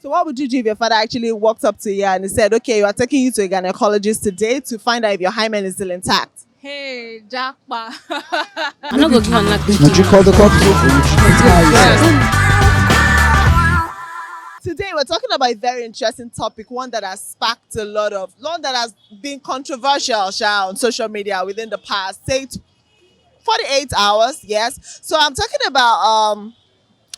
So what would you do if your father actually walked up to you and he said, okay, you are taking you to a gynecologist today to find out if your hymen is still intact? Hey, Jackpa. I'm not going to give an Would you call the cops or would you keep quiet? Today we're talking about a very interesting topic, one that has sparked a lot of, one that has been controversial on social media within the past, say 48 hours, yes. So I'm talking about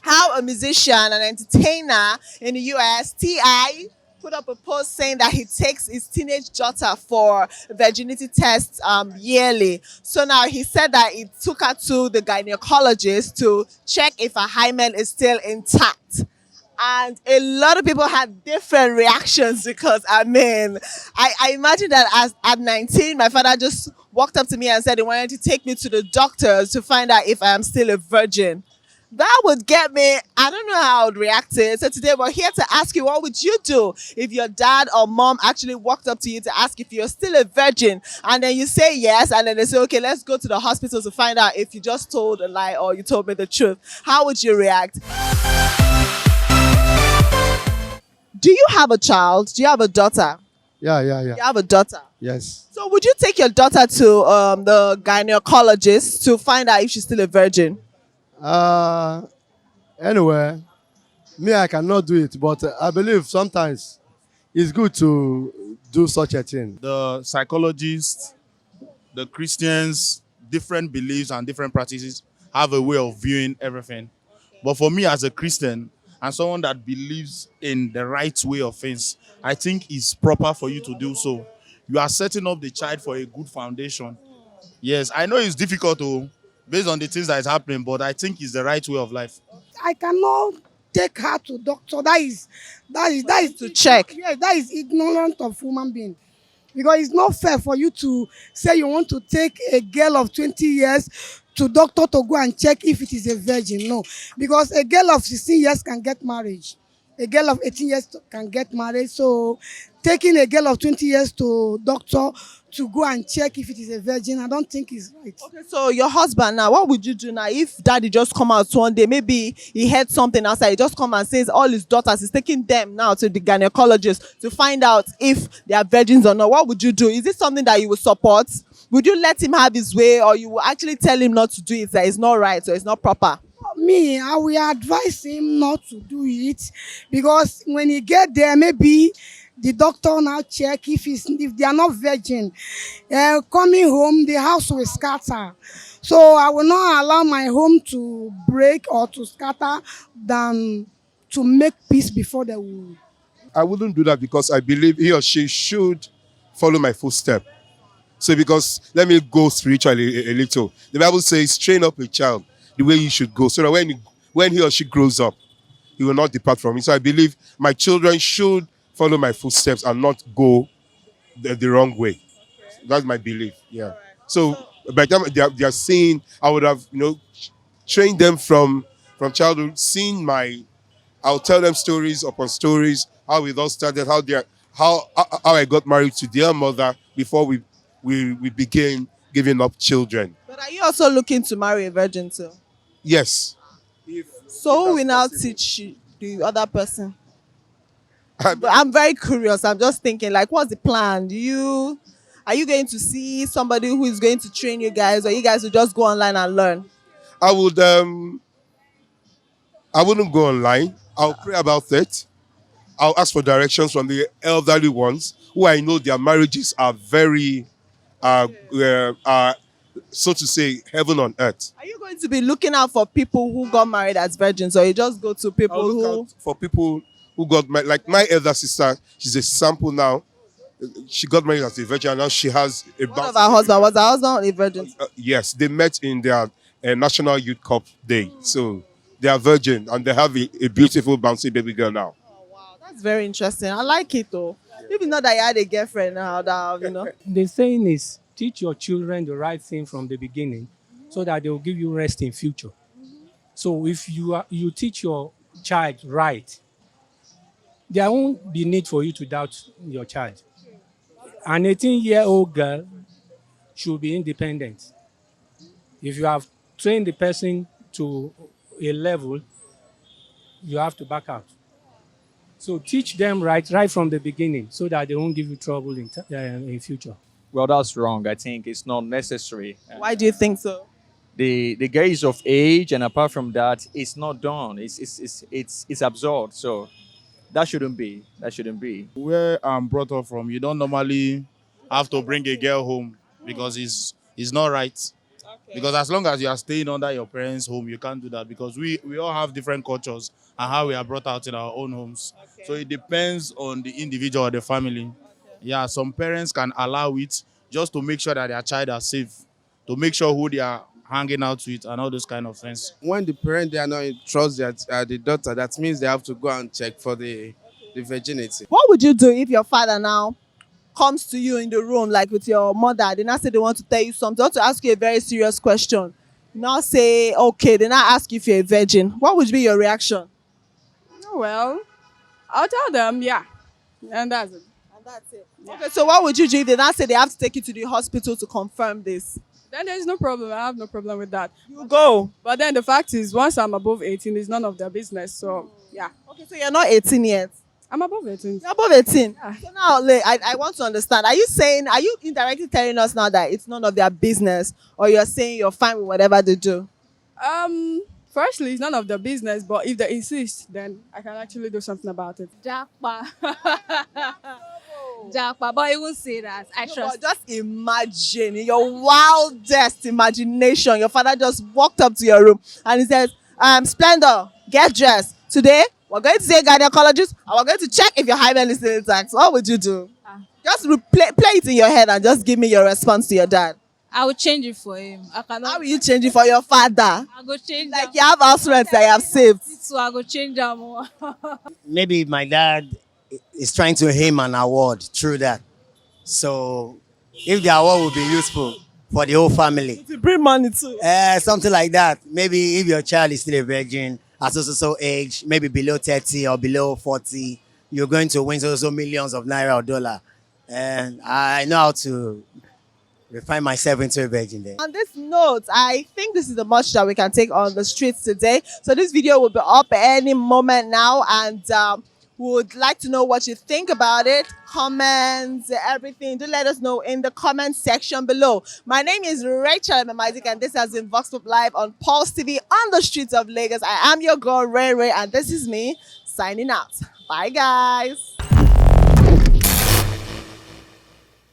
how a musician and entertainer in the US, T.I., put up a post saying that he takes his teenage daughter for virginity tests yearly. So now he said that he took her to the gynecologist to check if her hymen is still intact. And a lot of people had different reactions because I imagine that as at 19, my father just walked up to me and said he wanted to take me to the doctors to find out if I am still a virgin. That would get me. I don't know how I would react to it. So today we're here to ask you, what would you do if your dad or mom actually walked up to you to ask if you're still a virgin, and then you say yes, and then they say, okay, let's go to the hospital to find out if you just told a lie or you told me the truth. How would you react? Do you have a child? Do you have a daughter? Yeah. You have a daughter. Yes. So would you take your daughter to the gynecologist to find out if she's still a virgin? Uh, anyway, me, I cannot do it, but I believe sometimes it's good to do such a thing. The psychologists, the Christians, different beliefs and different practices have a way of viewing everything. But for me as a Christian and someone that believes in the right way of things, I think it's proper for you to do so. You are setting up the child for a good foundation. Yes, I know it's difficult to, based on the things that is happening, but I think it's the right way of life. I cannot take her to doctor. That is To check. yes, that is ignorant of human being. Because it's not fair for you to say you want to take a girl of 20 years to doctor to go and check if it is a virgin. No, because a girl of 16 years can get married. A girl of 18 years can get married. So taking a girl of 20 years to doctor to go and check if it is a virgin, I don't think is right. Okay, so your husband now, what would you do now if daddy just come out one day? Maybe he heard something outside, he just come and says all his daughters, he's taking them now to the gynecologist to find out if they are virgins or not. What would you do? Is it something that you would support? Would you let him have his way, or you will actually tell him not to do it, that it's not right or it's not proper? Me, I will advise him not to do it, because when he get there, maybe the doctor now check if they are not virgin. Coming home, the house will scatter. So I will not allow my home to break or to scatter than to make peace before they will. I wouldn't do that because I believe he or she should follow my footstep. So because let me go spiritually a little. The Bible says, train up a child the way he should go, so that when he or she grows up, he will not depart from it. So I believe my children should follow my footsteps and not go the wrong way. That's my belief. Yeah. So by the time they are seeing, I would have trained them from childhood, seeing I'll tell them stories upon stories, how it all started, how I got married to their mother before we began giving up children. But are you also looking to marry a virgin too? Yes. So who that's will now possible. teach the other person? But I'm very curious. I'm just thinking, like, what's the plan? Are you going to see somebody who is going to train you guys, or you guys will just go online and learn? I wouldn't go online. I'll pray about it. I'll ask for directions from the elderly ones who I know their marriages are very so to say, heaven on earth. Are you going to be looking out for people who got married as virgins, or you just go to people I'll look who? out for people who got married. Like my elder sister, she's a sample now. She got married as a virgin, and now she has a What of her husband? Was her husband a virgin? yes, they met in their National Youth Cup day. So they are virgin, and they have a beautiful, bouncy baby girl now. Wow, that's very interesting. I like it though. Even though that you had a girlfriend now, that. The saying is, teach your children the right thing from the beginning so that they will give you rest in future. So if you teach your child right, there won't be need for you to doubt your child. An 18-year-old girl should be independent. If you have trained the person to a level, you have to back out. So teach them right from the beginning so that they won't give you trouble in future. Well, that's wrong. I think it's not necessary. Why do you think so? The girl is of age, and apart from that, it's not done. It's absurd. So that shouldn't be. That shouldn't be. Where I'm brought up from, you don't normally have to bring a girl home because it's not right. Because as long as you are staying under your parents' home, you can't do that because we all have different cultures and how we are brought out in our own homes. So it depends on the individual or the family. Yeah, some parents can allow it just to make sure that their child are safe, to make sure who they are hanging out with and all those kind of things. When the parent they are not trust the daughter, that means they have to go and check for the virginity. What would you do if your father now comes to you in the room, like with your mother, they now say they want to tell you something, they want to ask you a very serious question. Now say, okay, they now ask you if you're a virgin. What would be your reaction? Well, I'll tell them, yeah. And that's it. And that's it. Yeah. Okay, so what would you do if they now say they have to take you to the hospital to confirm this? Then there's no problem. I have no problem with that. You go. But then the fact is, once I'm above 18, it's none of their business. So, yeah. Okay, so you're not 18 yet. I'm above 18. You're above 18. Yeah. So now, I want to understand. Are you indirectly telling us now that it's none of their business, or you're saying you're fine with whatever they do? Firstly, it's none of their business, but if they insist, then I can actually do something about it. Jackpa. Jackpa, but he won't say that. I No, trust. but just imagine, in your wildest imagination, your father just walked up to your room and he says, Splendor, get dressed. Today, we're going to see a gynecologist and we're going to check if your hymen is still intact. What would you do? Just play it in your head and just give me your response to your dad. I will change it for him. I cannot. How will you change it for your father? I go change Like them. you have house rents that you have saved. So I go change them. Maybe my dad is trying to aim an award through that. So if the award will be useful for the whole family. To bring money too. Something like that. Maybe if your child is still a virgin at so age, maybe below 30 or below 40, you're going to win so millions of naira or dollar. And I know how to refine myself into a virgin there. On this note, I think this is the much that we can take on the streets today. So this video will be up any moment now, and would like to know what you think about it. Comments, everything. Do let us know in the comment section below. My name is Rachel Memaizik, and this has been VoxPop Live on Pulse TV on the streets of Lagos. I am your girl, Ray, and this is me signing out. Bye, guys.